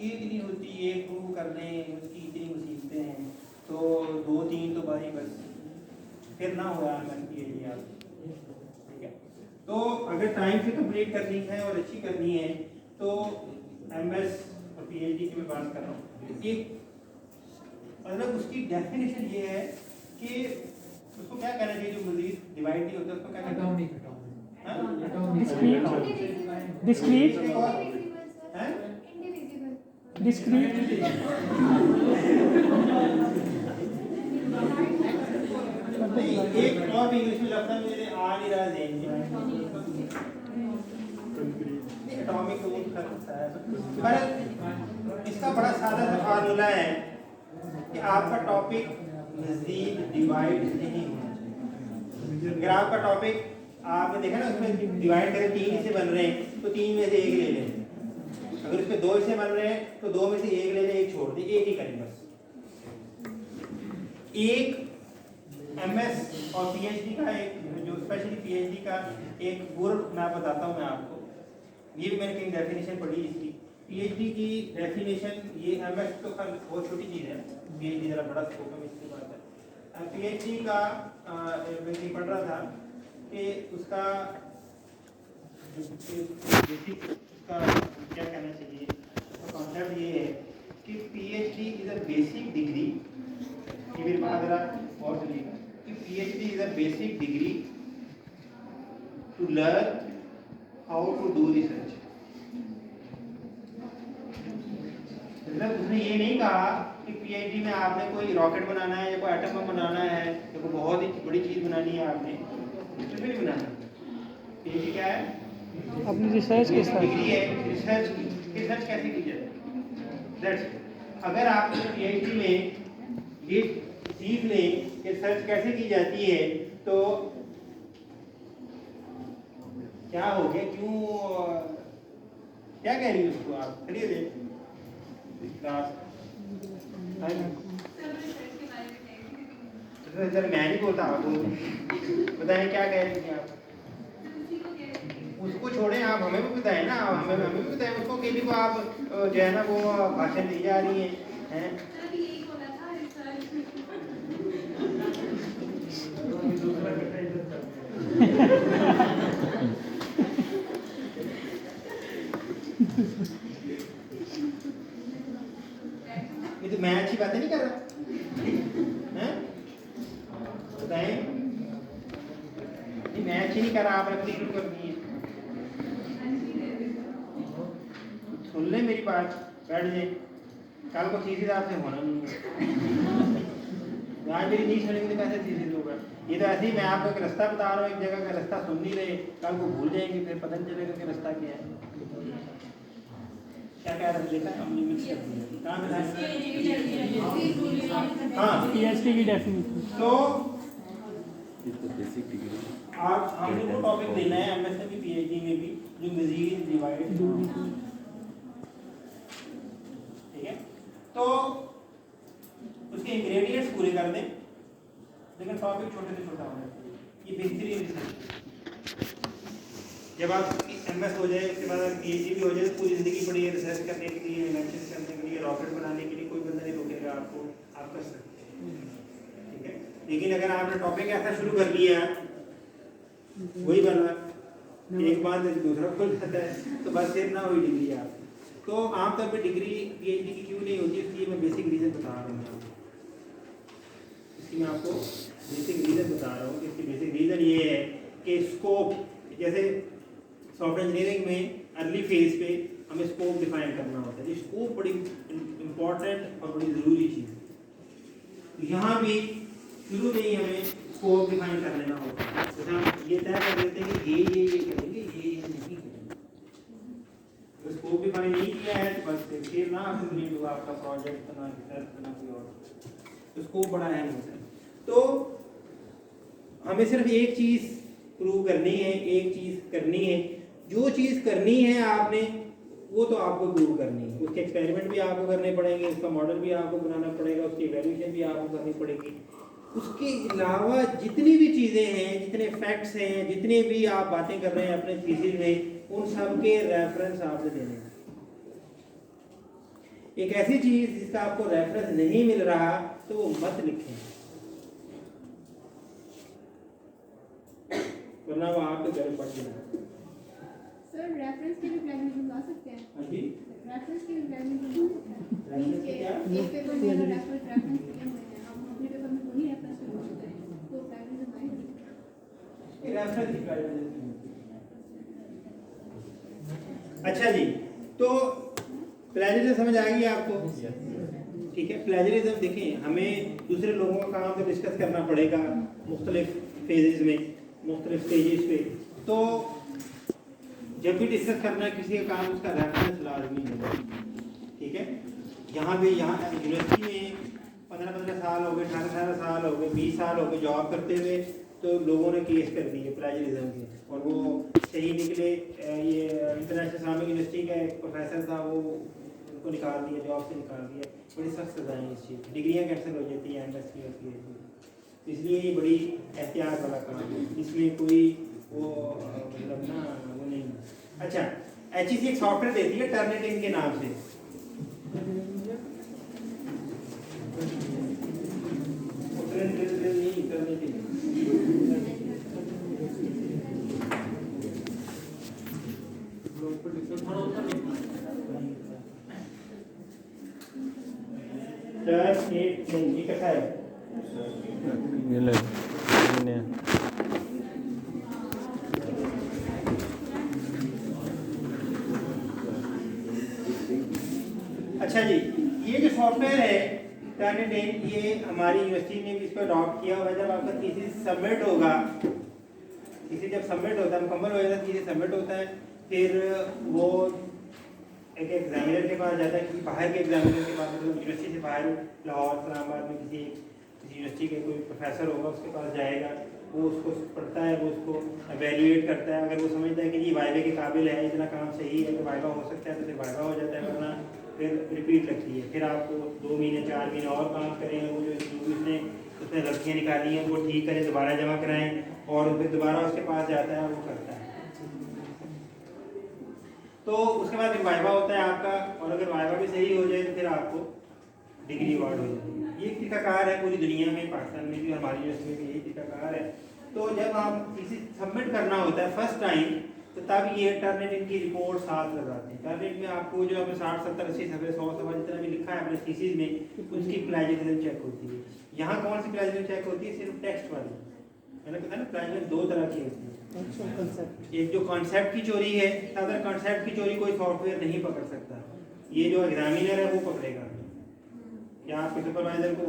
ये नहीं होती, ये प्रूव कर दें, उसकी इतनी मुसीबतें हैं, तो 2-3 तो भाई बस फिर ना हो यार मन की है आप, ठीक है। तो अगर टाइम से कंप्लीट करनी है और अच्छी करनी है तो MS और PhD की मैं बात कर रहा हूँ, एक मतलब उसकी डेफिनेशन ये है कि उसको क्या कहना चाहिए, जो मजीद डिवाइड नहीं होता उसको क्या कहना चाहिए? डिस्क्रीट डिस्क्रीट नहीं, एक और भी इंग्लिश में लफ्ज़ मेरे आ नहीं रहा ज़हन में। एटॉमिक रूल पर इसका बड़ा सादा सा फार्मूला है कि आपका टॉपिक मज़ीद डिवाइड नहीं होना चाहिए। अगर आपका टॉपिक आपने देखा ना उसमें डिवाइड करें 3 हिस्से बन रहे हैं तो 3 में से एक ले लें, अगर उसमें 2 हिस्से बन रहे हैं तो 2 में से एक ले लें, एक छोड़ दें, एक ही करें बस। एक एमएस और पीएचडी का एक जो स्पेशली पीएचडी का एक पूर्व मैं बताता हूँ मैं आपको, ये भी मैंने कहीं डेफिनेशन पढ़ी इसकी। पीएचडी की डेफिनेशन ये एमएस तो खैर बहुत छोटी चीज़ है, पीएचडी जरा बड़ा स्कोप है इसकी बात है। पीएचडी का मैं पढ़ रहा था कि उसका बेसिक का क्या कहना चाहिए, कॉन्सेप्ट ये है कि PhD is a basic degree, कि मेरे बात जरा और सुनिएगा कि PhD is a basic degree to learn how to do research. मतलब उसने ये नहीं कहा कि पीएचडी में आपने कोई रॉकेट बनाना है या कोई एटम बम बनाना है या कोई बहुत ही बड़ी चीज बनानी है, आपने कुछ भी नहीं बनाना। पीएचडी क्या है? अपनी रिसर्च के साथ डिग्री है रिसर्च की। रिसर्च कैसे की जाए दैट्स। अगर आप पीएचडी में ये सीख लें कि रिसर्च कैसे की जाती है तो क्या हो गया, क्यों क्या कह रही है उसको आप खड़िए दे क्लास सर मैं नहीं बोलता आप बताएं क्या कह रही हैं आप। उसको छोड़ें, आप हमें भी बताएं ना, हमें भी बताएं उसको कि भी आप जो है ना वो भाषण दी जा रही हैं। ये तो मैं अच्छी बातें नहीं कर रहा हैं, बताएं। नहीं मैं अच्छी नहीं कर रहा, आपने अपनी शुरू करनी है। सुन ले मेरी बात, बैठ जाए, कल को सीधी आपसे होना नहीं है। आज मेरी नहीं सुनेंगे तो कैसे सीधी होगा। ये तो ऐसे ही मैं आपको एक रास्ता बता रहा हूँ, एक जगह का रास्ता सुन नहीं रहे, कल को भूल जाएंगे, फिर पता नहीं चलेगा कि रास्ता क्या है। क्या कह रहे हैं हमने मिक्स कर दिया कहाँ पे हाँ पीएचडी की डेफिनेशन। तो आप हमने वो टॉपिक देना है एमएस में भी पीएचडी में भी जो मजीद डिवाइड, ठीक है। तो उसके इंग्रेडिएंट्स पूरे कर दें, लेकिन टॉपिक छोटे से छोटा होना चाहिए। ये बेहतरीन रिसर्च जब आप एमएस हो जाए उसके बाद पीएचडी भी हो जाए तो पूरी जिंदगी पड़ी है रिसर्च करने के लिए, इन्वेंशन करने के लिए, रॉकेट बनाने के लिए, कोई बंदा नहीं रोकेगा आपको, आप कर सकते हैं, ठीक है। लेकिन अगर आपने टॉपिक ऐसा शुरू कर दिया वही बना एक बार दूसरा खुल जाता है तो बस फिर ना हुई डिग्री आप। तो आमतौर पे डिग्री पीएचडी की क्यों नहीं होती, इसलिए मैं बेसिक रीज़न बता रहा हूँ आपको। इसकी मैं आपको बेसिक रीज़न बता रहा हूँ। इसकी बेसिक रीज़न ये है कि स्कोप, जैसे सॉफ्टवेयर इंजीनियरिंग में अर्ली फेज पे हमें स्कोप डिफाइन करना होता है। स्कोप बड़ी इम्पॉर्टेंट और बड़ी ज़रूरी चीज़ है। यहाँ भी शुरू में ही हमें स्कोप डिफाइन कर लेना होता है। जैसे हम ये तय कर देते हैं कि ये करेंगे, ये नहीं करेंगे। तो स्कोप डिफाइन नहीं किया है तो बस फिर ना कंप्लीट हुआ आपका प्रोजेक्ट बना, रिसर्च बना, कोई और। तो स्कोप बड़ा अहम होता है। तो हमें सिर्फ एक चीज़ प्रूव करनी है, एक चीज़ करनी है। जो चीज़ करनी है आपने वो तो आपको प्रूव करनी है। उसके एक्सपेरिमेंट भी आपको करने पड़ेंगे, उसका मॉडल भी आपको बनाना पड़ेगा, उसकी इवैल्यूएशन भी आपको करनी पड़ेगी। उसके अलावा जितनी भी चीज़ें हैं, जितने फैक्ट्स हैं, जितने भी आप बातें कर रहे हैं अपने थीसिस में, उन सब के रेफरेंस आपसे देने हैं। एक ऐसी चीज़ जिसका आपको रेफरेंस नहीं मिल रहा तो वो मत लिखें, वरना वो आपके घर पड़ जाएगा। सर रेफरेंस के भी प्लानिंग ला सकते हैं। हाँ जी, रेफरेंस के भी प्लानिंग ला सकते हैं। रेफरेंस के क्या? एक पेपर में अगर रेफरेंस किए हुए हैं, हम अपने पेपर में वही रेफरेंस कर सकते हैं, तो प्लानिंग हमारी ये रेफरेंस की प्राइवेसी। अच्छा जी, तो प्लेजर समझ आ गई आपको? ठीक है। प्लेजरिज्म देखें, हमें दूसरे लोगों का काम तो डिस्कस करना पड़ेगा मुख्तलिफ फेजेस में, मुख्तलिफ स्टेजेस पे। तो जब भी डिस्कस करना है किसी का काम, उसका रेफरेंस लाजमी है, ठीक है। यहाँ यूनिवर्सिटी में 15-15 साल हो गए, 18 साल हो गए, 20 साल हो गए जॉब करते हुए, तो लोगों ने केस कर दिए प्लेजरिज्म के, और वो सही निकले। ये इंटरनेशनल इस्लामिक यूनिवर्सिटी का एक प्रोफेसर था, वो उनको निकाल दिया, जॉब से निकाल दिया। बड़ी सख्त सज़ाएँ हैं इस चीज़ की, डिग्रियाँ कैंसिल हो जाती हैं, एमएससी होती है। इसलिए ये बड़ी एहतियात वाला काम है, इसमें कोई वो मतलब ना वो नहीं। अच्छा, HEC एक सॉफ्टवेयर देती है टर्निटिंग के नाम से, ये कैसा है? अच्छा जी, ये जो सॉफ्टवेयर है टर्निटिंग, ये हमारी यूनिवर्सिटी ने भी इसको अडॉप्ट किया हुआ है। जब आपका थीसिस सबमिट होगा, थीसिस जब सबमिट होता है, मुकम्मल हो जाता है, थीसिस सबमिट होता है, फिर वो एक एग्जामिनर के पास जाता है, किसी बाहर के एग्जामिनर के पास, मतलब यूनिवर्सिटी से बाहर, लाहौर इस्लामाबाद में किसी यूनिवर्सिटी के कोई प्रोफेसर होगा, उसके पास जाएगा, वो उसको पढ़ता है, वो उसको एवेल्यूएट करता है। अगर वो समझता है कि जी वाइवा के काबिल है, इतना काम सही है तो वाइवा हो सकता है, तो फिर वाइवा हो जाता है, वरना फिर रिपीट लगती है। फिर आपको 2 महीने 4 महीने और काम करें, वो जो उसने उसने गलतियाँ निकाली हैं वो ठीक करें, दोबारा जमा कराएं, और फिर दोबारा उसके पास जाता है और वो करता है। तो उसके बाद फिर वाइवा होता है आपका, और अगर वाइवा भी सही हो जाए तो फिर आपको डिग्री अवार्ड हो जाती है। ये तरीकाकार है पूरी दुनिया में, पाकिस्तान में भी, हमारी यूनिवर्सिटी में भी यही तरीकाकार है। तो जब आप किसी सबमिट करना होता है फर्स्ट टाइम, तो तब ये टर्निटिंग की रिपोर्ट साथ लगाते हैं। टर्निटिंग में आपको जो आपने 60, 70, 80 सफ़े, 100 सफ़ा जितना भी लिखा है अपने थीसिस में, उसकी प्लेजरिज्म चेक होती है। यहाँ कौन सी प्लेजरिज्म चेक होती है? सिर्फ टेक्स्ट वाली। मैंने कहा ना प्लेजरिज्म 2 तरह की होती है। एक जो कॉन्सेप्ट की चोरी है, अगर कॉन्सेप्ट की चोरी कोई सॉफ्टवेयर नहीं पकड़ सकता, ये जो एग्जामिनर है वो पकड़ेगा। या आपके सुपरवाइजर को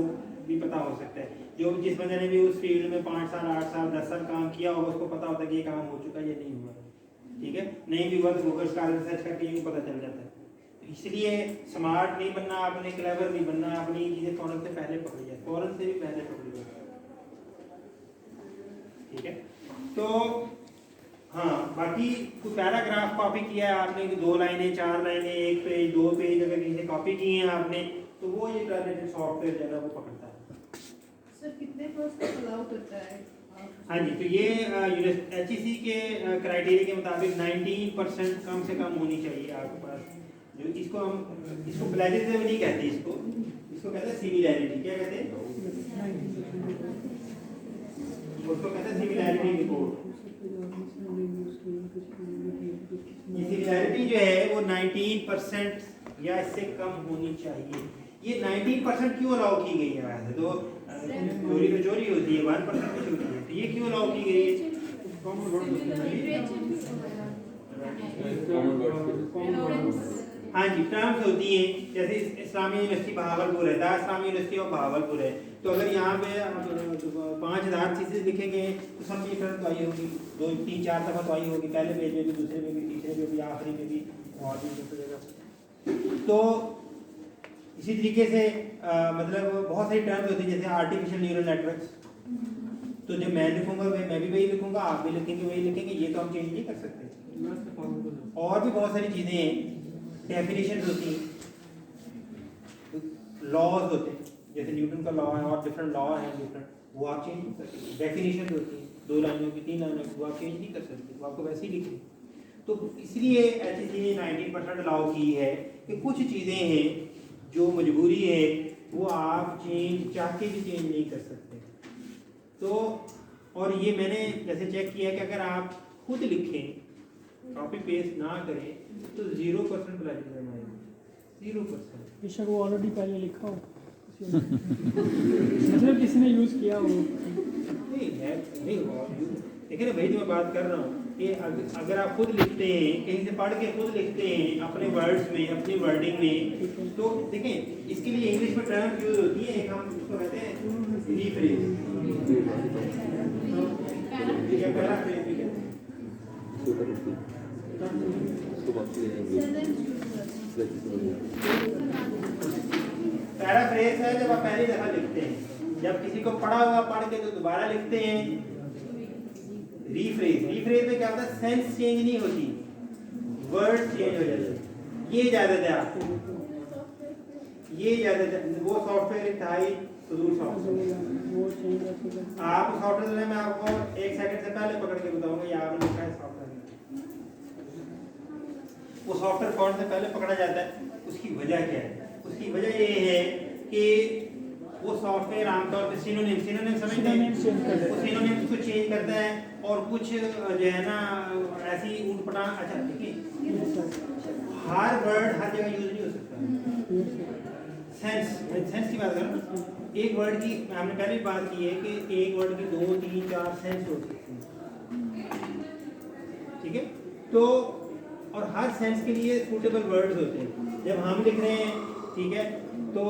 भी पता हो सकता है, जो जिस बंदे ने भी उस फील्ड में 5 साल, 8 साल, 10 साल काम किया होगा, उसको पता होता है कि ये काम हो चुका है, ये नहीं हुआ, ठीक है। नहीं भी हुआ तो गूगल स्कॉलर सर्च करके ये पता चल जाता है। इसलिए स्मार्ट नहीं बनना आपने, क्लेवर नहीं बनना, अपनी चीज़ें फौरन से पहले पकड़ी जाए, फौरन से भी पहले पकड़ी जाए, ठीक है। तो हाँ, बाकी कोई पैराग्राफ कॉपी किया है आपने, 2 लाइनें, 4 लाइनें, 1 पेज, 2 पेज अगर किसी कॉपी किए हैं आपने, तो वो ये टर्निटिंग सॉफ्टवेयर जो है वो पकड़ता है। सर कितने परसेंट अलाउ करता है? हाँ जी, तो ये HEC के क्राइटेरिया के मुताबिक 19% कम से कम होनी चाहिए आपके पास। जो इसको प्लेजरिज्म नहीं कहते, इसको कहते हैं सिमिलैरिटी। क्या कहते हैं? उसको कहते हैं सिमिलैरिटी रिपोर्ट। ये सिमिलैरिटी जो है वो 19% या इससे कम होनी चाहिए। ये 19% क्यों अलाउ की गई है? वैसे तो चोरी तो चोरी होती है, 1% भी चोरी है, तो ये क्यों अलाउ की गई है? हाँ जी, टर्म्स होती हैं, जैसे इस्लामी यूनिवर्सिटी बहावलपुर है, the Islami university of Bahawalpur है, तो अगर यहाँ पे 5000 थीसिस लिखेंगे तो सब ये टर्म तो आई होगी, 2, 3, 4 दफ़ा तो आई होगी, पहले पेज में भी, दूसरे में भी, तीसरे में भी, आखिरी में भी, और भी दूसरी जगह। तो इसी तरीके से मतलब बहुत सारी टर्म्स होती है, जैसे आर्टिफिशियल न्यूरल नेटवर्क्स। तो जब मैं लिखूंगा मैं भी वही लिखूंगा, आप भी लिखेंगे वही लिखेंगे, ये तो हम चेंज नहीं कर सकते। और भी बहुत सारी चीज़ें हैं, डेफिनेशन होती हैं, लॉज होते हैं, जैसे न्यूटन का लॉ है और डिफरेंट लॉ है डिफरेंट, वो आप चेंज नहीं कर सकते। डेफिनेशन होती है 2 लाइनों की, 3 लाइनों की, वो आप चेंज नहीं कर सकते, वो आपको वैसे ही लिखनी। तो इसलिए HEC ने 19% अलाउ की है कि कुछ चीज़ें हैं जो मजबूरी है वो आप चेंज चाह के भी चेंज नहीं कर सकते। तो और ये मैंने जैसे चेक किया कि अगर आप खुद लिखें, कॉपी पेस्ट ना करें, तो 0% प्लेजरिज्म आएगा, 0%। बेशक वो ऑलरेडी पहले लिखा हो, मतलब किसी ने यूज़ किया हो। नहीं है, नहीं हुआ। देखिए ना भाई, जो मैं बात कर रहा हूँ, कि अगर आप खुद लिखते हैं, कहीं से पढ़ के खुद लिखते हैं अपने वर्ड्स में, अपनी वर्डिंग में, तो देखें इसके लिए इंग्लिश में टर्म यूज होती है, एक हम उसको कहते हैं रीफ्रेज। ठीक है, पहला फ्रेज भी कहते पहला फ्रेज है जब आप पहली दफा लिखते हैं, जब किसी को पढ़ा हुआ पढ़ के तो दोबारा लिखते हैं। रीफ्रेज, रीफ्रेज में क्या होता है, सेंस चेंज नहीं होती, वर्ड चेंज हो जाते हैं। ये इजाजत है आपको, ये इजाजत है। वो सॉफ्टवेयर था ही सुदूर सॉफ्टवेयर, आप सॉफ्टवेयर में आपको 1 सेकंड से पहले पकड़ के बताऊंगा ये आपने लिखा है सॉफ्टवेयर। वो सॉफ्टवेयर कौन से पहले पकड़ा जाता है, उसकी वजह क्या है? उसकी वजह ये है कि वो सॉफ्टवेयर आमतौर पर सिनोनिम समझते हैं, वो सिनोनिम्स को चेंज करता है और कुछ जो है ना ऐसी ऊटपटांग। अच्छा देखिए, हर वर्ड हर जगह यूज नहीं हो सकता। सेंस की बात करो, एक वर्ड की हमने पहले भी बात की है कि एक वर्ड की 2, 3, 4 सेंस हो सकती है, ठीक है। तो और हर सेंस के लिए सूटेबल वर्ड्स होते हैं। जब हम लिख रहे हैं, ठीक है, तो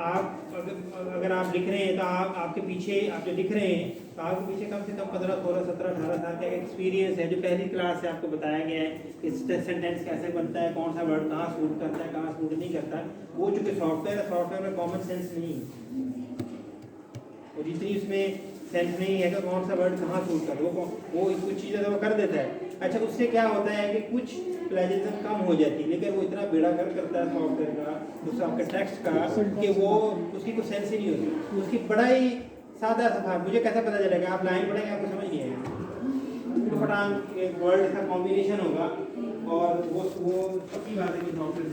आप अगर आप लिख रहे हैं तो आपके पीछे आप जो लिख रहे हैं तो आपके पीछे कम से कम 15, 16, 17, 18 साल का एक्सपीरियंस है, जो पहली क्लास से आपको बताया गया है कि सेंटेंस कैसे बनता है, कौन सा वर्ड कहाँ सूट करता है, कहाँ सूट नहीं करता। वो चूंकि सॉफ्टवेयर है, सॉफ्टवेयर में कॉमन सेंस नहीं है, और जितनी उसमें सेंस नहीं है कि कौन सा वर्ड कहाँ सूट करता है, वो कुछ चीज़ें तो वो कर देता है। अच्छा, उससे क्या होता है कि कुछ प्लेजरिज्म कम हो जाती है, लेकिन वो इतना बेड़ागर करता है सॉफ्टवेयर का, उस आपके टेक्स्ट का, कि वो उसकी कोई सेंस ही नहीं होती। उसकी बड़ा ही सादा सा था, मुझे कैसे पता चलेगा, आप लाइन पढ़ेंगे आपको समझ नहीं आएगा, फटांग एक वर्ड का कॉम्बिनेशन होगा और वो पक्की बात है कि सॉफ्टवेयर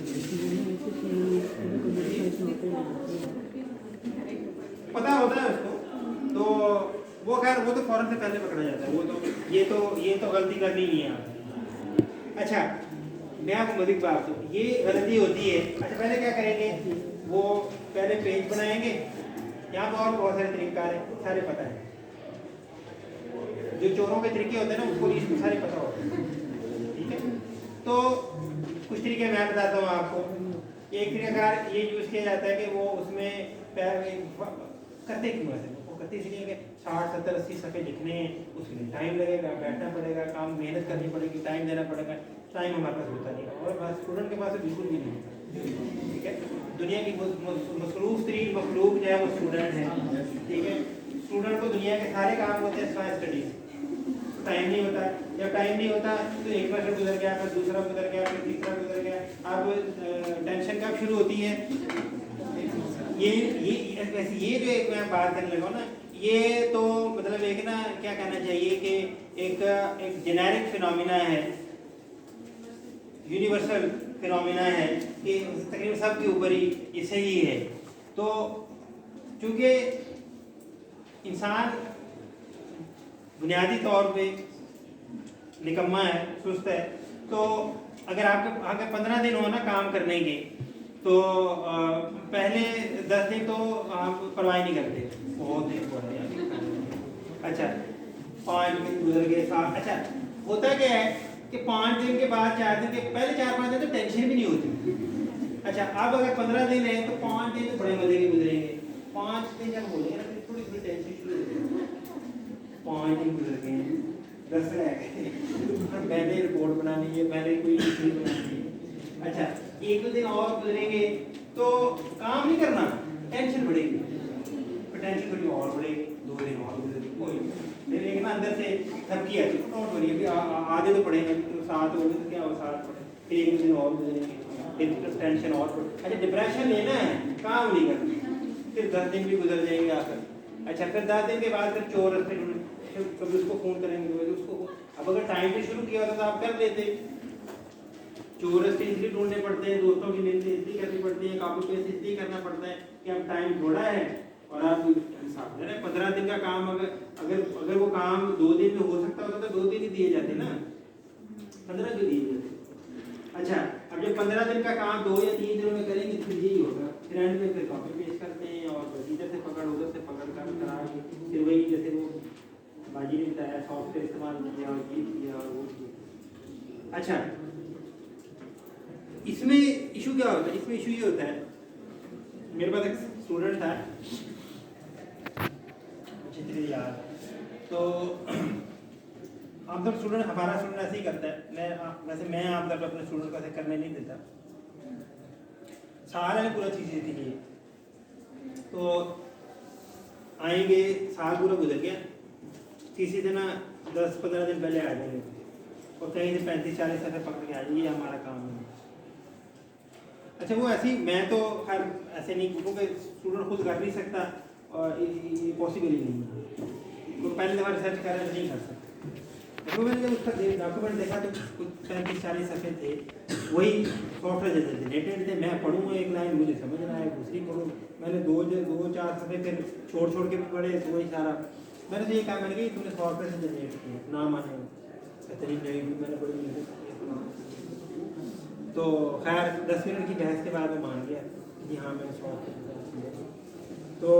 पता होता है उसको, तो वो खैर वो तो फौरन से पहले पकड़ा जाता है। वो तो ये तो गलती करनी नहीं है। अच्छा, मैं आपको मज़ीद बात दूँ, ये गलती होती है। अच्छा, पहले क्या करेंगे, वो पहले पेज बनाएंगे। यहाँ पर और बहुत सारे तरीका है, सारे पता है। जो चोरों के तरीके होते हैं ना, उसको इसको सारे पता होते हैं, ठीक है। तो कुछ तरीके मैं बताता हूँ आपको। एक तरीकाकार ये यूज़ किया जाता है कि वो उसमें करते क्यों ऐसे, वो करते इसलिए कि 60, 70, 80 सफ़े लिखने हैं, उसके लिए टाइम लगेगा, बैठना पड़ेगा, काम मेहनत करनी पड़ेगी, टाइम देना पड़ेगा। टाइम हमारे पास होता नहीं, और बस स्टूडेंट के पास बिल्कुल भी नहीं, ठीक है। दुनिया की मसरूफ तरीन मखलूक जो है वो स्टूडेंट है, ठीक है। स्टूडेंट को दुनिया के सारे काम होते हैं सिवाय स्टडीज, टाइम नहीं होता। जब टाइम नहीं होता तो एक वर्ष गुजर गया, फिर दूसरा गुजर गया, फिर तीसरा गुजर गया। अब टेंशन कब शुरू होती है, ये जो एक मैं बात करने लगा ना, ये तो मतलब एक ना क्या कहना चाहिए कि एक जेनेरिक फिनोमिना है, यूनिवर्सल फिनोमिना है कि तकरीबन सबके ऊपर ही इसे ही है। तो चूँकि इंसान बुनियादी तौर पे निकम्मा है, सुस्त है, तो अगर आपके 15 दिन हो ना काम करने के, तो पहले 10 दिन तो आप परवाह नहीं करते, बहुत दिन पड़े। अच्छा, 5 दिन गुजर गए, 7। अच्छा, होता क्या है कि 5 दिन के बाद 4 दिन के पहले 4-5 दिन तो टेंशन भी नहीं होती। अच्छा, अब अगर 15 दिन है तो 5 दिन बड़े मजे के गुजरेंगे। 5 दिन जब हो जाएगा तो थोड़ी थोड़ी टेंशन शुरू हो जाएगी। 5 दिन गुजर गए, 10 रह गए, पहले रिपोर्ट बनानी है, पहले कोई चीज़ बनानी है। अच्छा, 1-2 दिन और गुजरेंगे तो काम नहीं करना, टेंशन बढ़ेगी, टेंशन थोड़ी और बढ़ेगी, 2 दिन और गुजरेंगे, कोई फिर एक ना अंदर से थपकी आती है, नोट हो रही है कि आधे तो पढ़ेंगे, तो 7 हो गए तो क्या हो, 7 पढ़े, फिर 1 दिन और गुजरेंगे, फिर टेंशन और पढ़े। अच्छा, डिप्रेशन लेना है, काम नहीं करना, फिर 10 दिन भी गुजर जाएंगे आकर। अच्छा, फिर 10 दिन के बाद फिर चोर रस्ते कभी उसको फ़ोन करेंगे, उसको अब अगर टाइम पे शुरू किया होता तो आप कर लेते। चोर रस्ते इसलिए ढूंढने पड़ते हैं, दोस्तों की मिलती इसलिए करनी पड़ती है, कॉपी पेस्ट इसलिए करना पड़ता है कि अब टाइम थोड़ा है और आप हिसाब दे रहे हैं। 15 दिन का काम अगर वो काम 2 दिन में हो सकता होता तो 2 दिन ही दिए जाते ना, 15 क्यों दिए जाते। अच्छा, अब जब 15 दिन का काम 2 या 3 दिनों में करेंगे तो यही होगा, फिर एंड में फिर कॉपी पेस्ट करते हैं और इधर से पकड़ उधर से पकड़ कर करा, फिर वही जैसे वो बाजी ने बताया सॉफ्टवेयर उसका इस्तेमाल किया और ये किया और वो किया। अच्छा, इसमें इशू क्या होता है? इसमें इशू ये होता है, मेरे पास एक स्टूडेंट था चित्री यार, तो आमतौर स्टूडेंट हमारा स्टूडेंट ऐसे ही करता है। वैसे मैं आमतौर पर अपने स्टूडेंट को ऐसे करने नहीं देता, सारा में पूरा चीज़ देती है। तो आएंगे, साल पूरा गुजर गया, किसी दिन ना 10-15 दिन पहले आ जाएंगे और कहीं से 35-40 सफ़े पकड़ के आ जाएंगे, ये हमारा काम है। अच्छा, वो ऐसे ही, मैं तो खैर ऐसे नहीं, क्योंकि स्टूडेंट खुद कर नहीं सकता और ये पॉसिबल ही नहीं है। तो पहले दफ़ा रिसर्च कर रहे नहीं कर सकता। तो मैंने जब उसका डॉक्यूमेंट देखा तो कुछ 35-40 सफ़े थे, वही सॉफ्टवेयर जनरेटेड थे। मैं पढ़ूँ एक लाइन, मुझे समझ ना आए, दूसरी पढ़ूँ। मैंने 2-4 सफ़े फिर छोड़ के पढ़े, तो वही सारा मैंने तो ये कहा, मैंने कहा तुमने सॉफ्टवेयर से जनरेट किया, ना माने बेहतरीन नहीं, मैंने बड़ी तो खैर 10 मिनट की बहस के बाद वो मान गया कि हाँ मैंने सॉफ्टवेयर। तो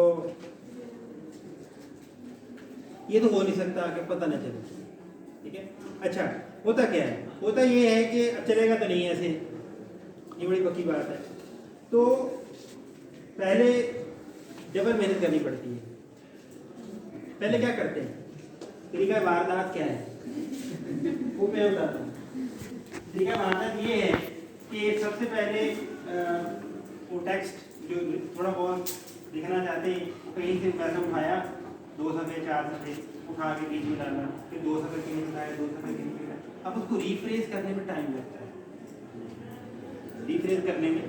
ये तो हो नहीं सकता कि पता न चले, ठीक है। अच्छा, होता क्या है? होता ये है कि अब चलेगा तो नहीं ऐसे, ये बड़ी पक्की बात है। तो पहले डबल मेहनत करनी पड़ती है। पहले क्या करते हैं, तरीका वारदात क्या है वो मैं बताता हूँ। तरीका वारदात ये है कि सबसे पहले वो टेक्स्ट जो थोड़ा बहुत लिखना चाहते हैं, कहीं से पैसा उठाया, 2 सफ़े 4 सफ़े उठा के बीच में डालना, फिर 2 सफ़े के नीचे लाए, 2 सफ़े के नीचे लाए। अब उसको रीफ्रेज करने में टाइम लगता है, रीफ्रेज करने में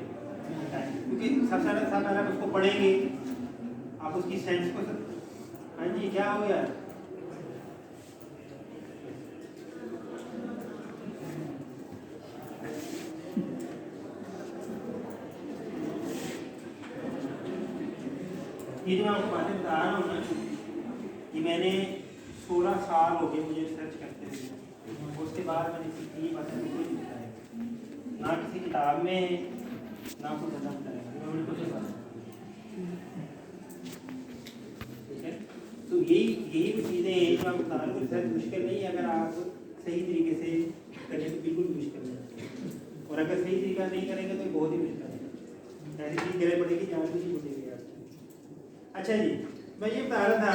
टाइम, क्योंकि सबसे पहले आप उसको पढ़ेंगे, आप उसकी सेंस को हाँ जी क्या हो गया? ये जो मैं आपको बातें बता रहा हूँ ना, ये मैंने 16 साल हो गए मुझे रिसर्च करते हुए। उसके बाद मैंने सीखी ये बातें बिल्कुल नहीं बताई, ना किसी किताब में, ना कुछ ऐसा बताया। ठीक है, तो यही चीज़ें हैं जो मैं बता रहा हूँ। रिसर्च मुश्किल नहीं है, अगर आप सही तरीके से करें तो बिल्कुल मुश्किल नहीं, और अगर सही तरीका नहीं करेंगे तो बहुत ही मुश्किल है। ऐसी चीज़ गले पड़ेगी, जान भी नहीं पड़ेगी आपकी। अच्छा जी, मैं ये बता रहा था।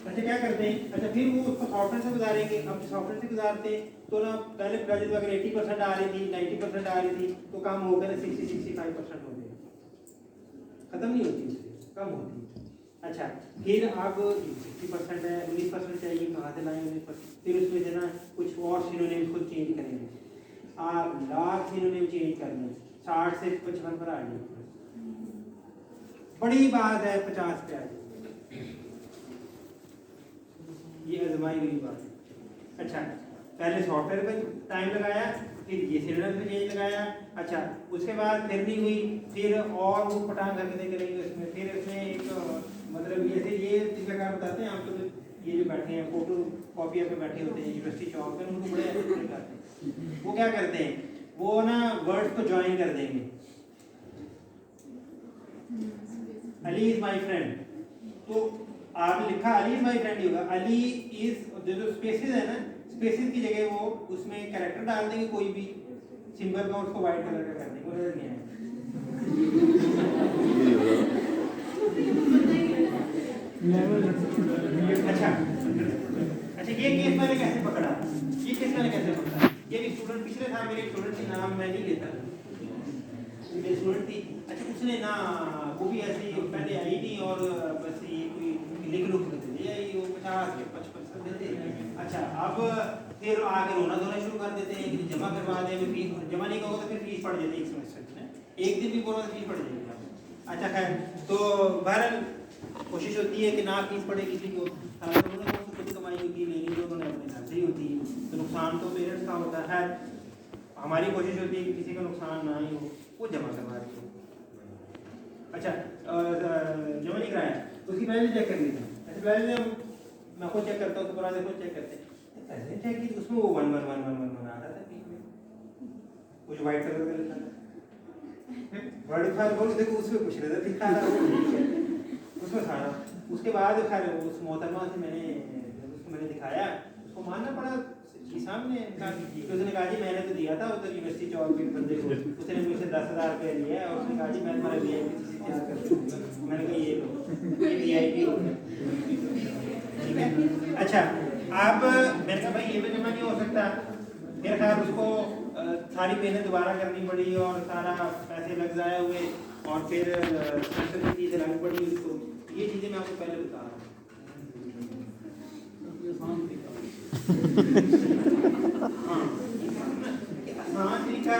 अच्छा क्या करते हैं, अच्छा फिर वो उसको सॉफ्टवेयर से गुजारेंगे। अब सॉफ्टवेयर से गुजारते तो ना पहले प्रोजेक्ट अगर 80% आ रही थी, 90% आ रही थी, तो काम हो गया 60-65% हो गया, खत्म नहीं होती, कम होती। अच्छा, फिर अब 60% है, 19% चाहिए, कहाँ से लाएंगे 19%? फिर उसमें से ना कुछ और सिनोनिम्स खुद चेंज करेंगे, आप लाख सिनोनिम चेंज करने, 60 से 55 पर आ जाए, बड़ी बात है 50 पे आ जाए, ये आजमाई हुई बात है। अच्छा, पहले सॉफ्टवेयर पे टाइम लगाया, फिर ये सिनोनिम पे चेंज लगाया। अच्छा, उसके बाद फिर नहीं हुई, फिर और वो पटांग करके करेंगे उसमें, फिर उसमें एक मतलब ये तरीकाकार बताते हैं आपको। तो ये जो बैठे हैं फोटो कॉपियर पे बैठे होते हैं यूनिवर्सिटी चौक पे, उनको बड़े अच्छे तरीके आते हैं। वो क्या करते हैं, वो ना वर्ड्स को ज्वाइन कर देंगे, अली इज माई फ्रेंड, तो आपने लिखा अली इज माई फ्रेंड ही होगा, अली इज जो स्पेसिस है ना, स्पेसिस की जगह वो उसमें कैरेक्टर डाल देंगे, कोई भी सिंबल का, उसको व्हाइट कलर का कर देंगे, वो नजर नहीं आएगा। अच्छा, ये केस मैंने कैसे पकड़ा, ये केस मैंने कैसे पकड़ा? ये भी स्टूडेंट पिछले था, मेरे स्टूडेंट के नाम मैं नहीं लेता, मेरी स्टूडेंट थी। अच्छा, उसने ना वो भी ऐसे पहले आई नहीं, और बस ये कोई लिख लुक देते थे, वो 50 के 55 देते। अच्छा, अब फिर आगे रोना धोना शुरू कर देते हैं कि जमा करवा दें, फीस जमा नहीं करोगे तो फिर फीस पड़ जाती है, एक सेमेस्टर में एक दिन भी बोलो तो फीस पड़ जाएगी। अच्छा खैर, तो बहरहाल कोशिश होती है कि ना फीस पड़े किसी को, उन्होंने खुद कमाई होती लेनी जो उन्होंने अपने घर से ही होती है, तो नुकसान तो पेरेंट्स का होता है। हमारी कोशिश होती है कि किसी का नुकसान ना ही हो, वो जमा करवा रही हो। अच्छा, जमा नहीं कराया, उसकी पहले चेक कर ली थी। अच्छा, पहले मैं खुद चेक करता हूँ, तो पुराने खुद चेक करते हैं, पहले चेक की उसमें वो 11111 आ रहा था बीच में, कुछ व्हाइट कलर का लिखा था, वर्ड फाइल बोलो देखो उसमें कुछ नहीं दिखा रहा उसमें सारा। उसके बाद खैर उस मोहतरमा से मैंने दिखाया, उसको मानना पड़ा जी सामने तो उसने कहा जी मैंने तो दिया था उधर यूनिवर्सिटी चौक पे बंदे को, उसने मुझसे 10,000 रुपया लिया है और उसने कहा जी मैं तुम्हारा VIP से तैयार कर दूंगा। मैंने कहा ये लो, ये VIP हो गया, ठीक है। अच्छा अब मैंने कहा भाई ये तो जमा नहीं हो सकता, मेरे ख्याल उसको सारी मेहनत दोबारा करनी पड़ी और सारा पैसे लग जाए हुए और फिर चीज़ें लगनी पड़ी उसको। ये चीज़ें मैं आपको पहले बता रहा हूँ। हाँ, आसान तरीका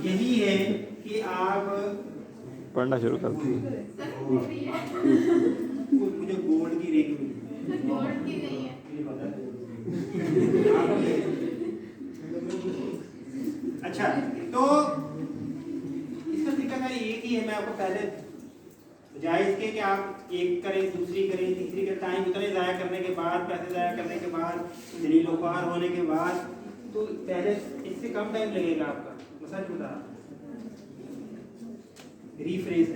यही है कि आप पढ़ना शुरू कर दो। मुझे गोल्ड की रिंग मिली, गोल्ड की नहीं है। अच्छा तो इसका तरीका का एक ही है, मैं आपको पहले बजाय इसके कि आप एक करें दूसरी करें तीसरी करें, टाइम उतने ज़ाया करने के बाद, पैसे ज़ाया करने के बाद, दलील वक़ार होने के बाद, तो पहले इससे कम टाइम लगेगा आपका। मैं सच बता रहा हूं। रीफ्रेज